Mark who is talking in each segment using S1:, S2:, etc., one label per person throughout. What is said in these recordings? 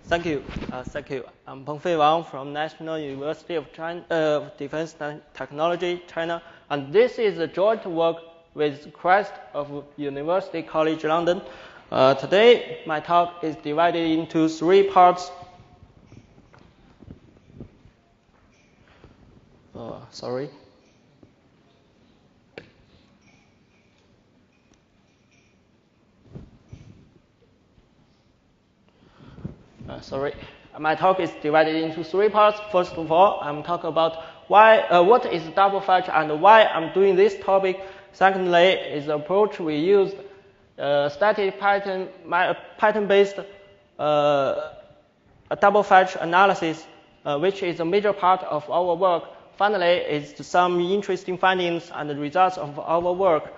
S1: Thank you. I'm Pengfei Wang from National University of China, Defense Technology, China, and this is a joint work with Christ of University College London. Today, my talk is divided into 3 parts. Sorry. My talk is divided into 3 parts. First of all, I'm talking about what is double-fetch and why I'm doing this topic. Secondly, is the approach we used, static pattern-based double-fetch analysis, which is a major part of our work. Finally, is some interesting findings and the results of our work.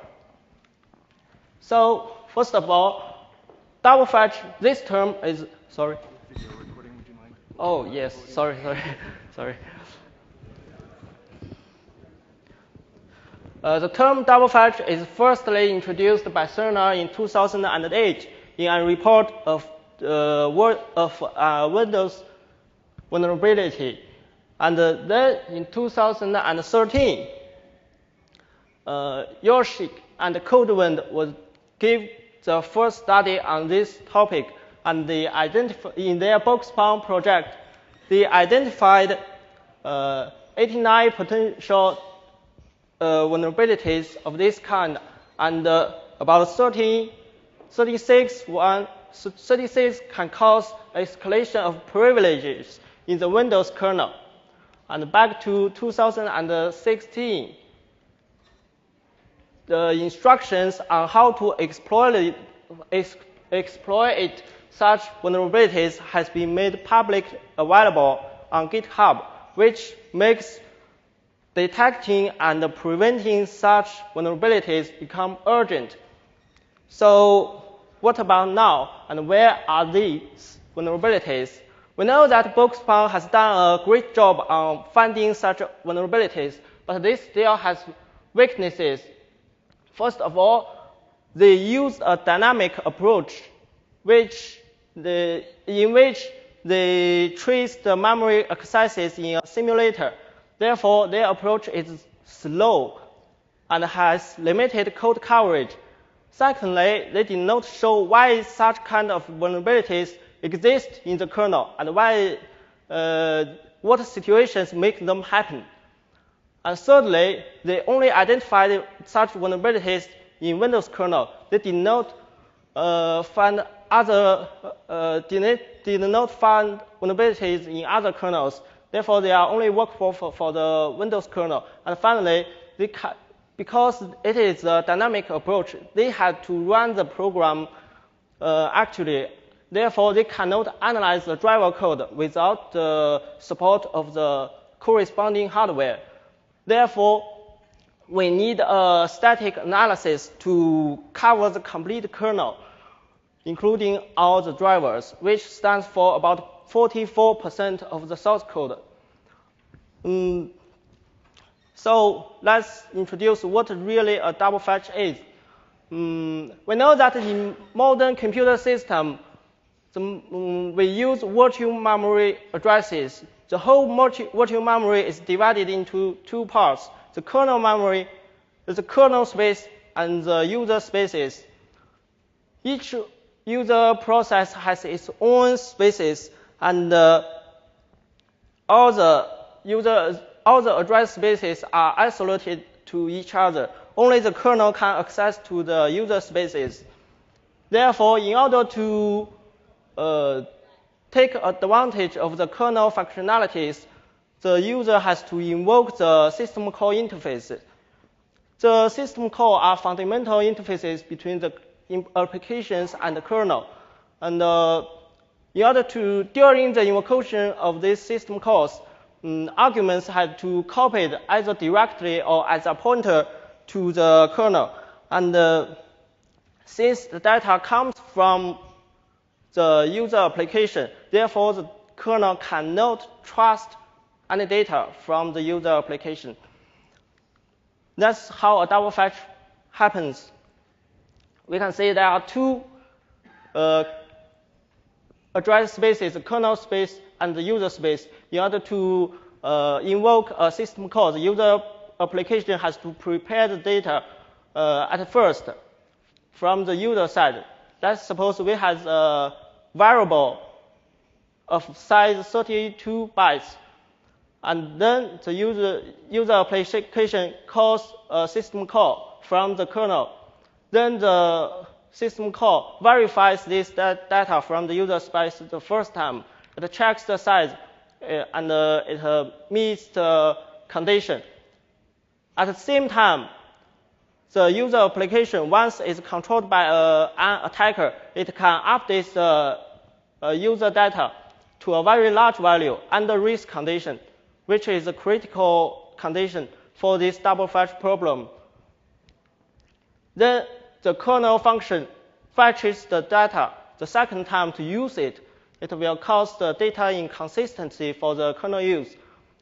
S1: So, first of all, double-fetch, this term is, sorry. Oh, yes, sorry. The term double-fetch is firstly introduced by Kernel in 2008 in a report of Windows vulnerability. And then in 2013, Yoshik and Codewind would give the first study on this topic. And they in their Boxbound project, they identified 89 potential vulnerabilities of this kind, and about 36 can cause escalation of privileges in the Windows kernel. And back to 2016, the instructions on how to exploit such vulnerabilities has been made publicly available on GitHub, which makes detecting and preventing such vulnerabilities become urgent. So what about now, and where are these vulnerabilities? We know that Boxbound has done a great job on finding such vulnerabilities, but this still has weaknesses. First of all, they use a dynamic approach in which they trace the memory accesses in a simulator. Therefore, their approach is slow and has limited code coverage. Secondly, they did not show why such kind of vulnerabilities exist in the kernel and what situations make them happen. And thirdly, they only identified such vulnerabilities in Windows kernel. They did not find vulnerabilities in other kernels. Therefore, they are only work for the Windows kernel. And finally, because it is a dynamic approach, they had to run the program actually. Therefore, they cannot analyze the driver code without the support of the corresponding hardware. Therefore, we need a static analysis to cover the complete kernel, including all the drivers, which stands for about 44% of the source code. So let's introduce what really a double-fetch is. We know that in modern computer system, we use virtual memory addresses. The whole virtual memory is divided into 2 parts. The kernel memory is the kernel space and the user spaces. Each user process has its own spaces, and all the address spaces are isolated to each other. Only the kernel can access to the user spaces. Therefore, in order to take advantage of the kernel functionalities, the user has to invoke the system call interface. The system call are fundamental interfaces between the applications and the kernel. And during the invocation of these system calls, arguments had to copy either directly or as a pointer to the kernel. And since the data comes from the user application, therefore the kernel cannot trust any data from the user application. That's how a double fetch happens. We can see there are two address spaces, kernel space, and the user space. In order to invoke a system call, the user application has to prepare the data at first from the user side. Let's suppose we have a variable of size 32 bytes. And then the user application calls a system call from the kernel. Then the system call verifies this data from the user space the first time. It checks the size and it meets the condition. At the same time, the user application, once it's controlled by an attacker, it can update the user data to a very large value under risk condition, which is a critical condition for this double fetch problem. Then the kernel function fetches the data the second time to use it. It will cause the data inconsistency for the kernel use,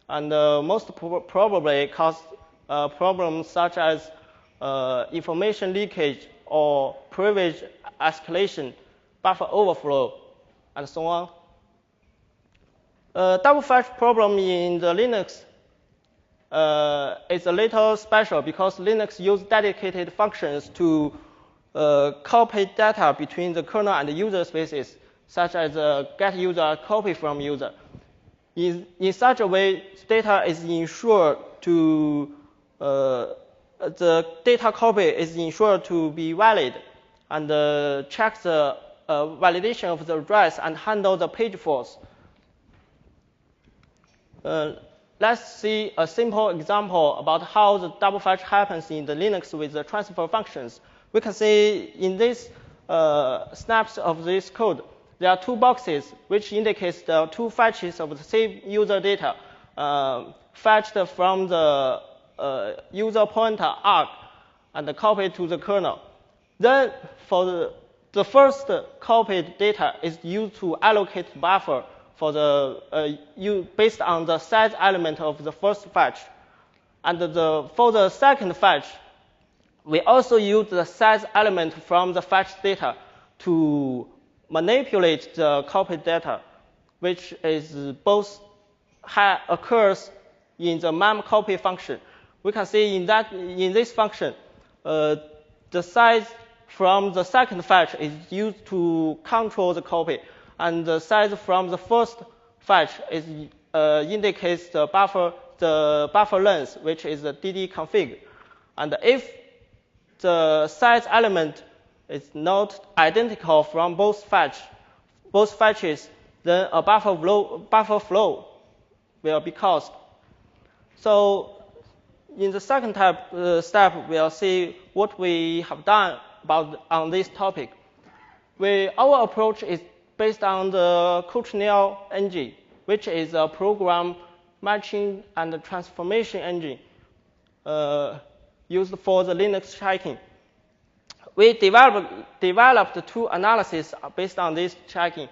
S1: and most probably cause problems such as information leakage or privilege escalation, buffer overflow, and so on. Double fetch problem in the Linux is a little special because Linux uses dedicated functions to copy data between the kernel and the user spaces, such as get user copy from user. In such a way, data is ensured to the data copy is ensured to be valid, and checks the validation of the address and handle the page faults. Let's see a simple example about how the double fetch happens in the Linux with the transfer functions. We can see in this snaps of this code, there are two boxes which indicates the two fetches of the same user data fetched from the user pointer arg and copied to the kernel. Then for the first copied data is used to allocate buffer for the based on the size element of the first fetch. And for the second fetch, we also use the size element from the fetch data to manipulate the copied data, which is both occurs in the memcopy function. We can see in this function, the size from the second fetch is used to control the copy, and the size from the first fetch is indicates the buffer length, which is the dd config. And if the size element is not identical from both fetches, then a buffer flow will be caused. So in the second step, we'll see what we have done on this topic. Our approach is based on the Coccinelle engine, which is a program matching and transformation engine used for the Linux checking. We developed two analyses based on this checking.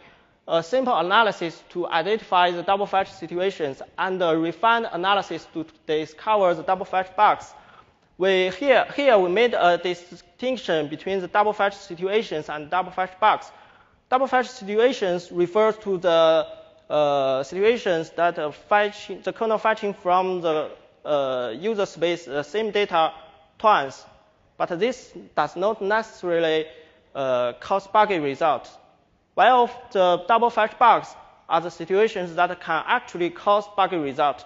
S1: A simple analysis to identify the double fetch situations, and a refined analysis to discover the double fetch bugs. Here we made a distinction between the double fetch situations and double fetch bugs. Double fetch situations refers to the situations that the kernel fetching from the user space the same data twice, but this does not necessarily cause buggy results. While the double fetch bugs are the situations that can actually cause buggy results.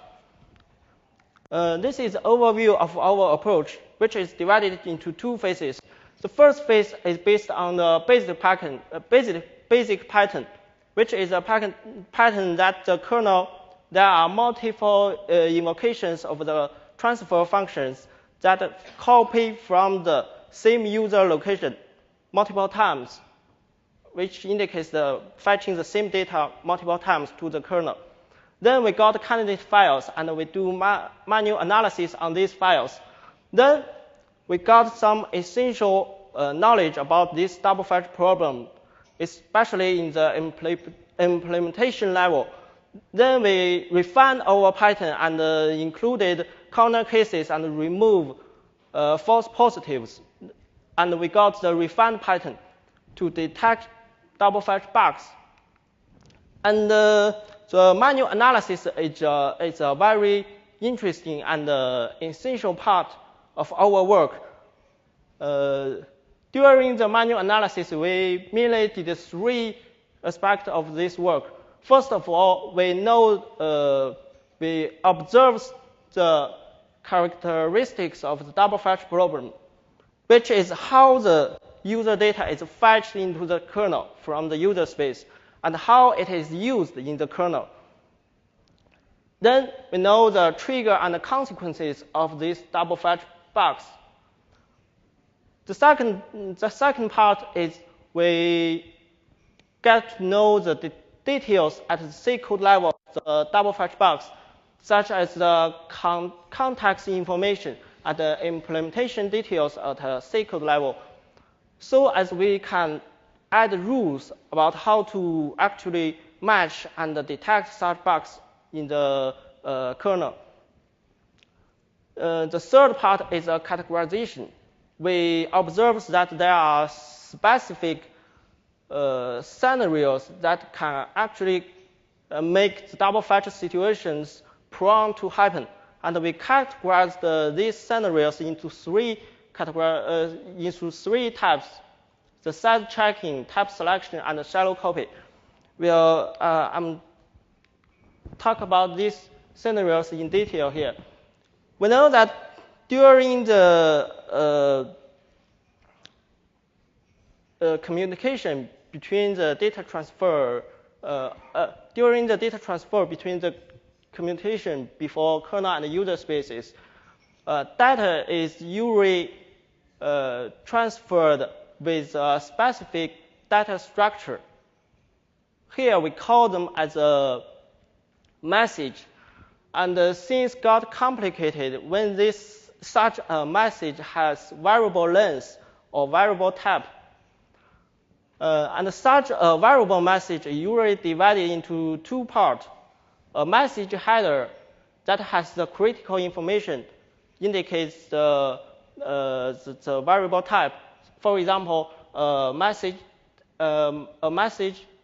S1: This is an overview of our approach, which is divided into two phases. The first phase is based on the basic pattern, which is a pattern that the kernel, there are multiple invocations of the transfer functions that copy from the same user location multiple times, which indicates the fetching the same data multiple times to the kernel. Then we got candidate files, and we do manual analysis on these files. Then we got some essential knowledge about this double fetch problem, especially in the implementation level. Then we refined our pattern and included corner cases and remove false positives. And we got the refined pattern to detect double fetch bugs. And the manual analysis is a very interesting and essential part of our work. During the manual analysis, we mainly did 3 aspects of this work. First of all, we observe the characteristics of the double fetch problem, which is how the user data is fetched into the kernel from the user space and how it is used in the kernel. Then we know the trigger and the consequences of these double fetch bugs. The second part is we get to know the details at the C code level of the double fetch bugs, such as the context information and the implementation details at the C code level, so as we can add rules about how to actually match and detect such bugs in the kernel. The third part is a categorization. We observe that there are specific scenarios that can actually make the double fetch situations prone to happen. And we categorize these scenarios into 3 types: the size checking, type selection, and the shallow copy. I'm talk about these scenarios in detail here. We know that during the communication between the data transfer, between the communication before kernel and user spaces, data is usually transferred with a specific data structure. Here we call them as a message. And things got complicated when such a message has variable length or variable type. And such a variable message is usually divided into 2 parts. A message header that has the critical information indicates the variable type. For example, a message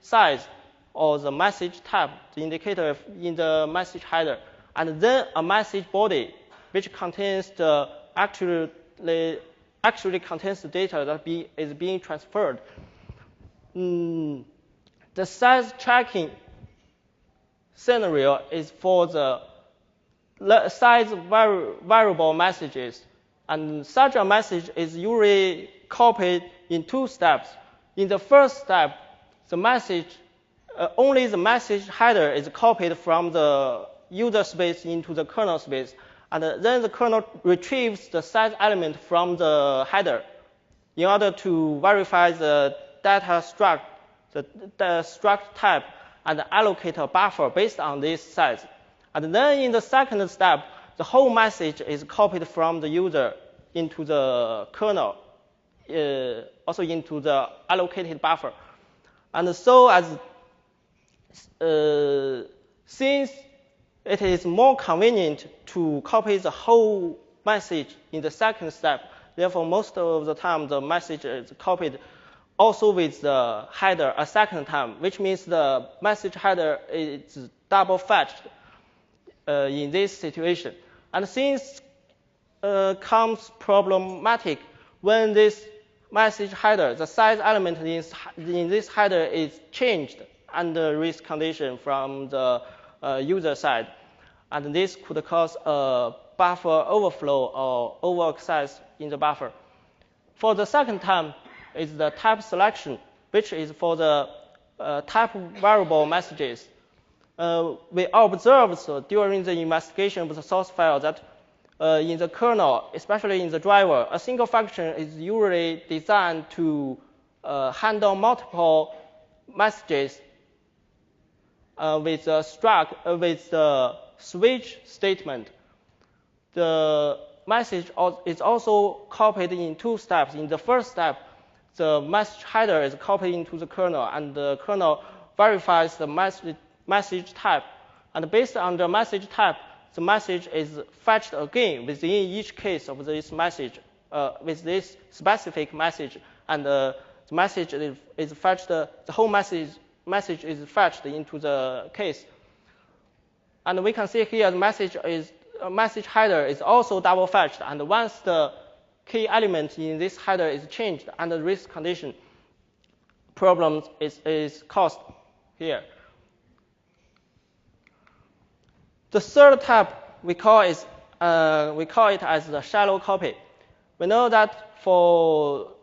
S1: size or the message type, the indicator in the message header, and then a message body, which contains actually contains the data that is being transferred. The size tracking scenario is for the size variable messages, and such a message is usually copied in 2 steps. In the first step, only the message header is copied from the user space into the kernel space, and then the kernel retrieves the size element from the header in order to verify the data struct, the struct type, and allocate a buffer based on this size. And then in the second step, the whole message is copied from the user into the kernel, also into the allocated buffer. And so since it is more convenient to copy the whole message in the second step, therefore most of the time the message is copied also with the header a second time, which means the message header is double fetched in this situation. And since comes problematic when this message header, the size element in this header is changed under risk condition from the user side. And this could cause a buffer overflow or over-access in the buffer. For the second time is the type selection, which is for the type variable messages. We observed during the investigation of the source file that in the kernel, especially in the driver, a single function is usually designed to handle multiple messages with the switch statement. The message is also copied in 2 steps. In the first step, the message header is copied into the kernel, and the kernel verifies the message type. And based on the message type, the message is fetched again within each case of this message, with this specific message. And the message is fetched, the whole message message is fetched into the case. And we can see here the message header is also double fetched. And once the key element in this header is changed under risk condition, problem is caused here. The third type we call it as the shallow copy. We know that for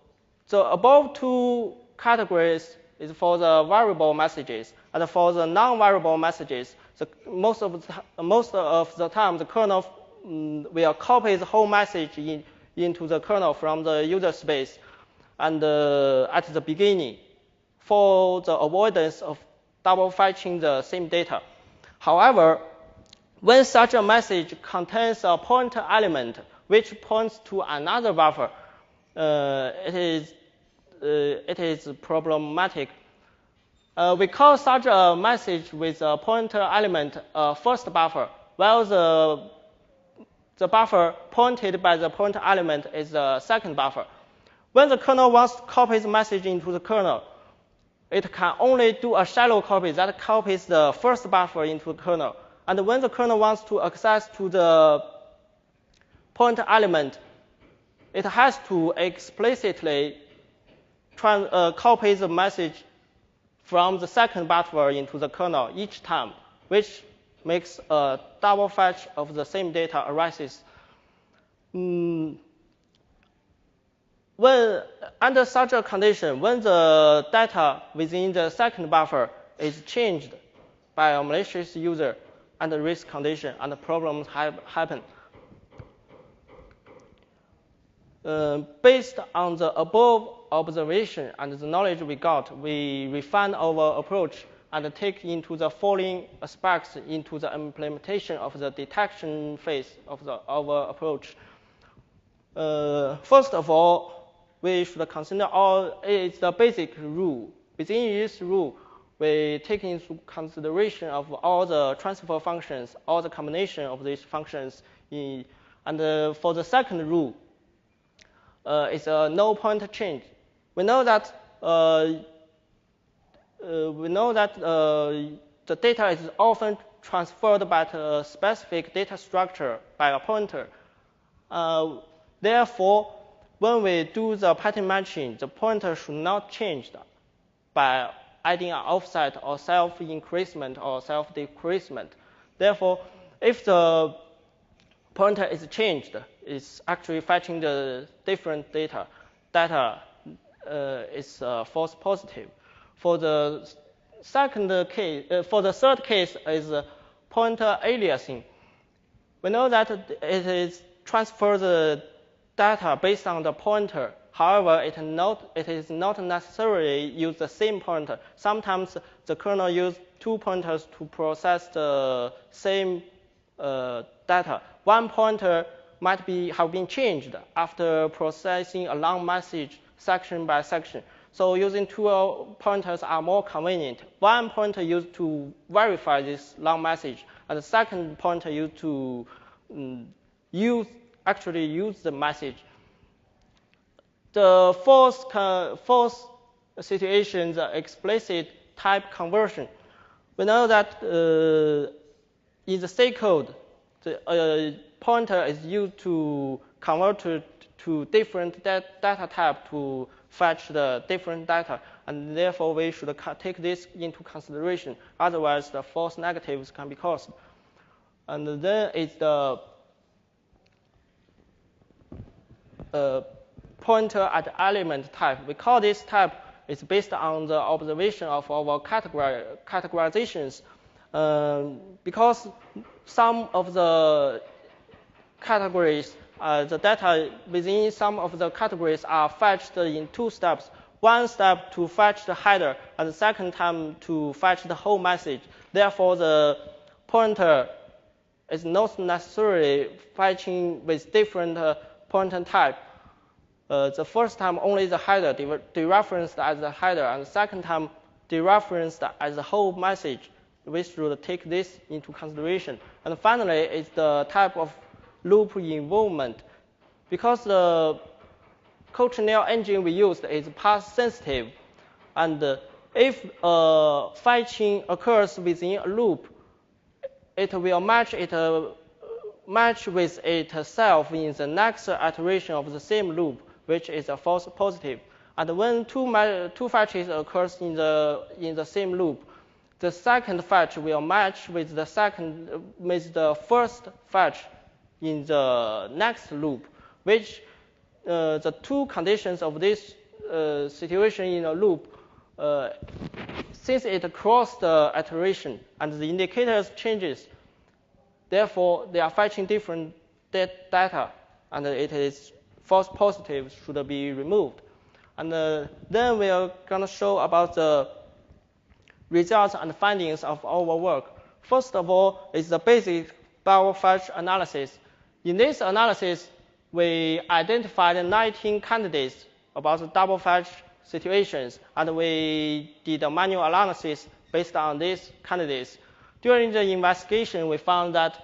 S1: the above two categories is for the variable messages, and for the non-variable messages, most of the time the kernel will copy the whole message into the kernel from the user space, and at the beginning, for the avoidance of double fetching the same data. However, when such a message contains a pointer element which points to another buffer, it is problematic. We call such a message with a pointer element a first buffer, while the buffer pointed by the pointer element is the second buffer. When the kernel wants to copy the message into the kernel, it can only do a shallow copy that copies the first buffer into the kernel. And when the kernel wants to access to the pointer element, it has to explicitly copy the message from the second buffer into the kernel each time, which makes a double fetch of the same data arises. When under such a condition, when the data within the second buffer is changed by a malicious user under risk condition, and problems happen. Based on the above observation and the knowledge we got, we refine our approach and take into the following aspects into the implementation of the detection phase of our approach. First of all, we should consider it's the basic rule. Within this rule, we take into consideration of all the transfer functions, all the combination of these functions. And for the second rule, it's a no pointer change. We know that the data is often transferred by a specific data structure by a pointer. Therefore, when we do the pattern matching, the pointer should not change by adding an offset or self-increasement or self-decreasement. Therefore, if the pointer is changed, it's actually fetching the different data. Data is false positive. For the third case is pointer aliasing. We know that it is transfer the data based on the pointer. However, it is not necessarily use the same pointer. Sometimes the kernel uses two pointers to process the same data. One pointer might have been changed after processing a long message section by section. So using two pointers are more convenient. One pointer used to verify this long message, and the second pointer used to actually use the message. The fourth situation, the explicit type conversion. We know that in the C code, the pointer is used to convert to different data type to fetch the different data, and therefore we should take this into consideration. Otherwise, the false negatives can be caused. And then it's the pointer at element type. We call this type is based on the observation of our categorizations. Because some of the categories, the data within some of the categories are fetched in two steps. One step to fetch the header, and the second time to fetch the whole message. Therefore, the pointer is not necessarily fetching with different pointer type. The first time only the header dereferenced as the header, and the second time dereferenced as the whole message. We should take this into consideration. And finally, it's the type of loop involvement. Because the Coccinelle engine we used is path sensitive, and if fetching occurs within a loop, it will match with itself in the next iteration of the same loop, which is a false positive. And when two fetches occurs in the same loop, the second fetch will match with the first fetch in the next loop, which the two conditions of this situation in a loop, since it crossed the iteration and the indicators changes, therefore they are fetching different data, and it is false positives should be removed. And then we are going to show about the results and findings of our work. First of all is the basic double-fetch analysis. In this analysis, we identified 19 candidates about the double-fetch situations, and we did a manual analysis based on these candidates. During the investigation, we found that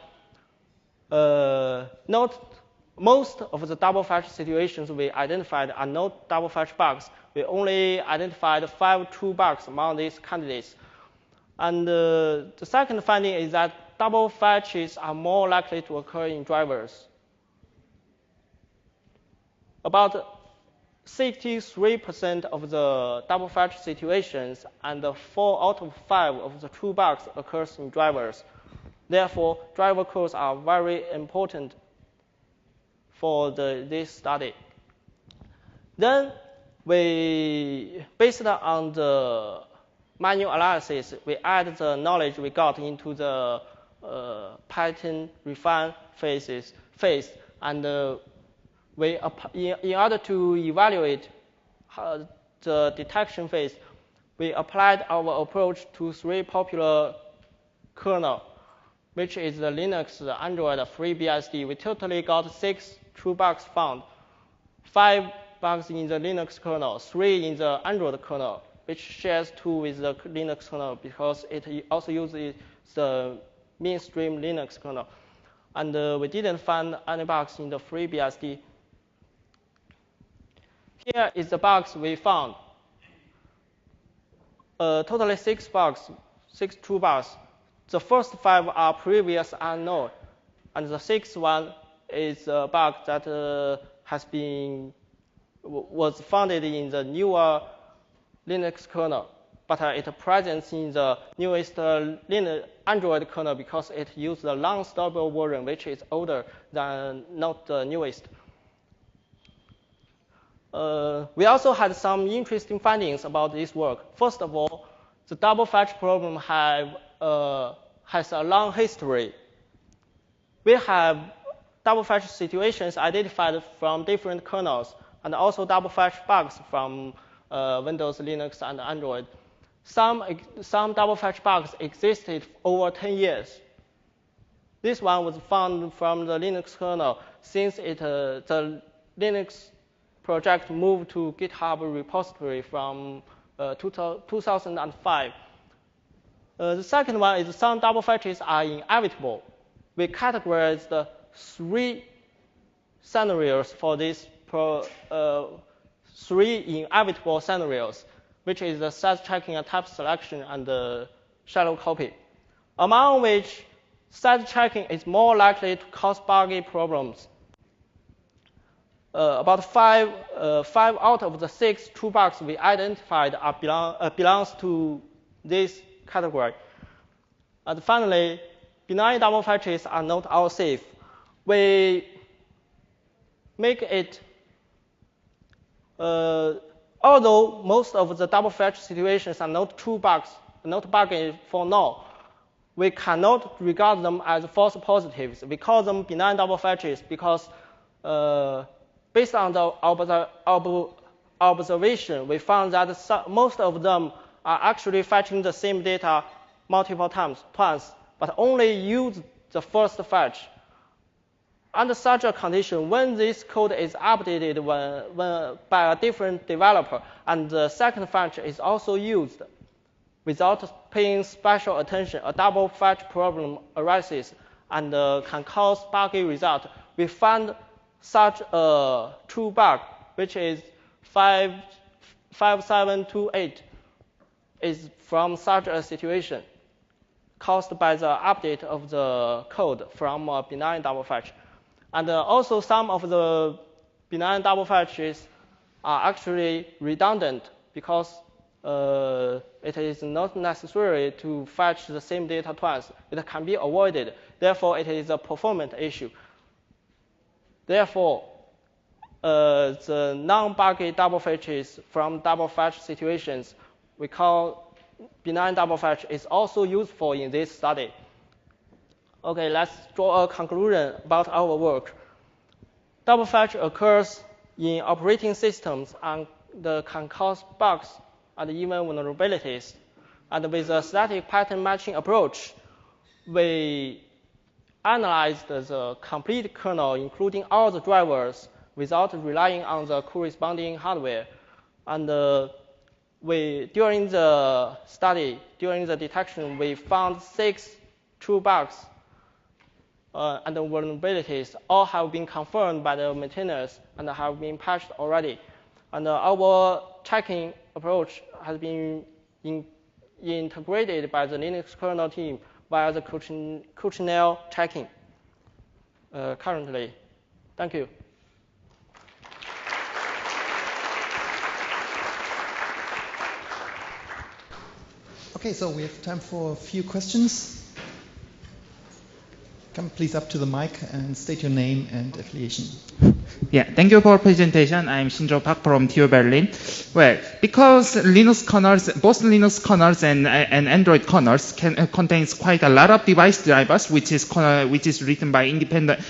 S1: not most of the double-fetch situations we identified are not double-fetch bugs. We only identified 5 true bugs among these candidates. And the second finding is that double fetches are more likely to occur in drivers. About 63% of the double fetch situations and 4 out of 5 of the true bugs occurs in drivers. Therefore, driver codes are very important for this study. Then based on the manual analysis, we add the knowledge we got into the pattern refine phase, and in order to evaluate the detection phase, we applied our approach to 3 popular kernels, which is the Linux, the Android, FreeBSD. We totally got 6 true bugs found, 5 bugs in the Linux kernel, 3 in the Android kernel, which shares 2 with the Linux kernel because it also uses the mainstream Linux kernel. And we didn't find any bugs in the FreeBSD. Here is the bugs we found. Totally 6 bugs, 6 true bugs. The first 5 are previous unknown, and the 6th one is a bug that was found in the newer Linux kernel, but it presents in the newest Android kernel because it uses the non-stable version, which is older than not the newest. We also had some interesting findings about this work. First of all, the double fetch problem has a long history. We have double fetch situations identified from different kernels, and also double fetch bugs from Windows, Linux, and Android. Some double fetch bugs existed over 10 years. This one was found from the Linux kernel since the Linux project moved to GitHub repository from 2005. The second one is some double fetches are inevitable. We categorize the 3 scenarios for these 3 inevitable scenarios, which is the set checking and type selection and the shallow copy, among which set checking is more likely to cause buggy problems. About 5 out of the 6 true bugs we identified belongs to this category. And finally, benign double fetches are not all safe. We make it, although most of the double fetch situations are not true bugs, not buggy for now, we cannot regard them as false positives. We call them benign double fetches because based on the observation, we found that most of them are actually fetching the same data multiple times, but only use the first fetch. Under such a condition, when this code is updated by a different developer, and the second fetch is also used without paying special attention, a double fetch problem arises and can cause buggy result. We found such a true bug, which is 5728. is from such a situation caused by the update of the code from a benign double fetch. And also some of the benign double fetches are actually redundant because it is not necessary to fetch the same data twice. It can be avoided. Therefore, it is a performance issue. Therefore, the non-buggy double fetches from double fetch situations we call benign double fetch is also useful in this study. Okay, let's draw a conclusion about our work. Double fetch occurs in operating systems and can cause bugs and even vulnerabilities. And with a static pattern matching approach, we analyzed the complete kernel, including all the drivers, without relying on the corresponding hardware. And during the study, during the detection, we found 6 true bugs and the vulnerabilities. All have been confirmed by the maintainers and have been patched already. And our checking approach has been integrated by the Linux kernel team via the Coccinelle checking currently. Thank you.
S2: Okay, so we have time for a few questions. Come please up to the mic and state your name and affiliation.
S3: Yeah, thank you for presentation. I'm Shinjo Park from TU Berlin. Well, because Linux kernels, both Linux kernels and Android kernels contains quite a lot of device drivers, which is written by independent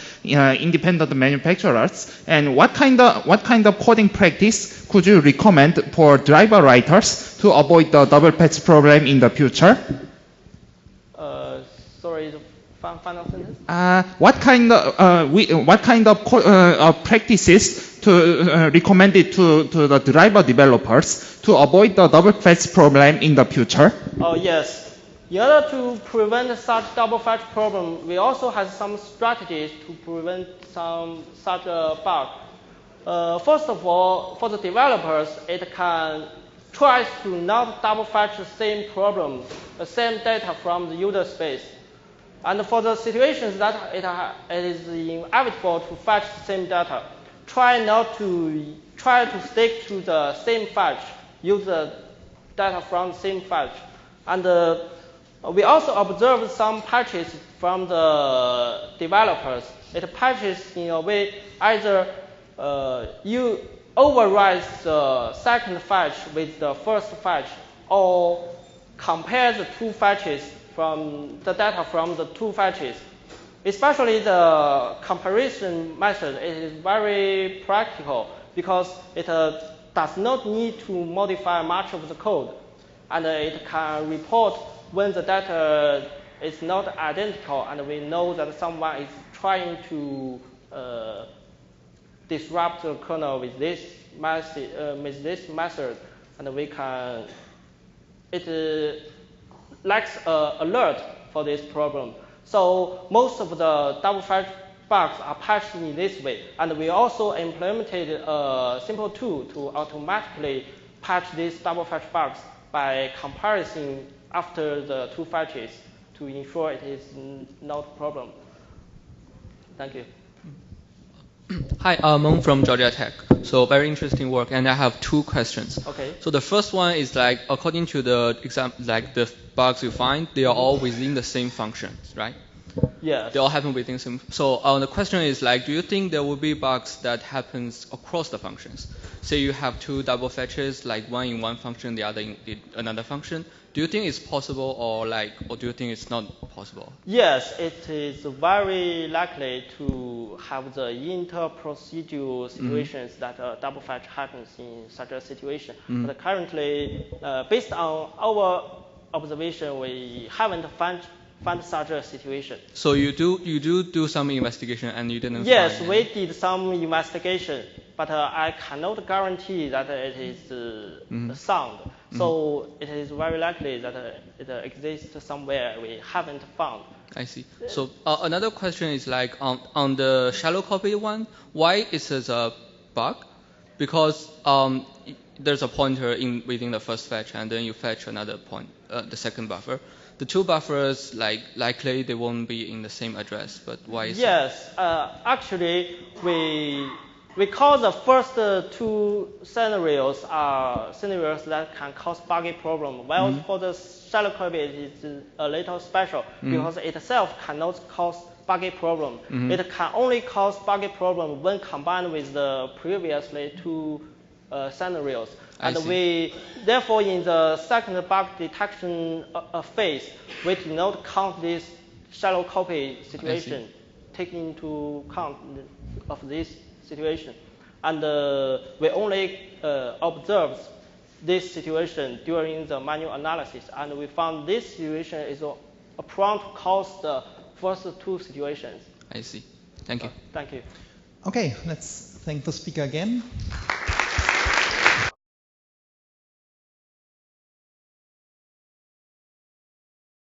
S3: manufacturers. And what kind of coding practice could you recommend for driver writers to avoid the double patch problem in the future?
S1: Sorry. Final sentence?
S3: What kind of practices to recommended to the driver developers to avoid the double fetch problem in the future?
S1: Oh yes. In order to prevent such double fetch problem, we also have some strategies to prevent such a bug. First of all, for the developers, it can try to not double fetch the same problem, the same data from the user space. And for the situations that it is inevitable to fetch the same data, try to stick to the same fetch, use the data from the same fetch. And we also observed some patches from the developers. It patches in a way either you override the second fetch with the first fetch, or compare the two fetches from the data from the two fetches. Especially the comparison method, it is very practical because it does not need to modify much of the code. And it can report when the data is not identical and we know that someone is trying to disrupt the kernel with this method, and we can, it lacks alert for this problem. So most of the double fetch bugs are patched in this way. And we also implemented a simple tool to automatically patch these double fetch bugs by comparison after the two fetches to ensure it is not a problem. Thank you.
S4: Hi, Meng from Georgia Tech. So very interesting work, and I have 2 questions.
S1: Okay.
S4: So the first one is like, according to the the bugs you find, they are all within the same functions, right?
S1: Yes.
S4: They all happen within some. So the question is like, do you think there will be bugs that happens across the functions? Say you have 2 double fetches, like one in one function, the other in another function. Do you think it's possible, or do you think it's not possible?
S1: Yes, it is very likely to have the inter-procedural situations that double fetch happens in such a situation. But currently, based on our observation, we haven't found such a situation. So
S4: you do some investigation and you didn't
S1: Yes,
S4: find
S1: we did some investigation, but I cannot guarantee that it is sound. So it is very likely that it exists somewhere we haven't found.
S4: I see. So another question is like on the shallow copy one, why is it a bug? Because there's a pointer within the first fetch, and then you fetch another the second buffer. The two buffers, likely they won't be in the same address, but why is
S1: Yes, actually, we call the first two scenarios are scenarios that can cause buggy problem. While for the shallow copy, it's a little special because it itself cannot cause buggy problem. It can only cause buggy problem when combined with the previously two scenarios. And therefore, in the second bug detection phase, we do not count this shallow copy situation, taking into account of this situation. And we only observe this situation during the manual analysis. And we found this situation is prone to cause the first two situations.
S4: I see. Thank you.
S1: Thank you.
S2: Okay, let's thank the speaker again.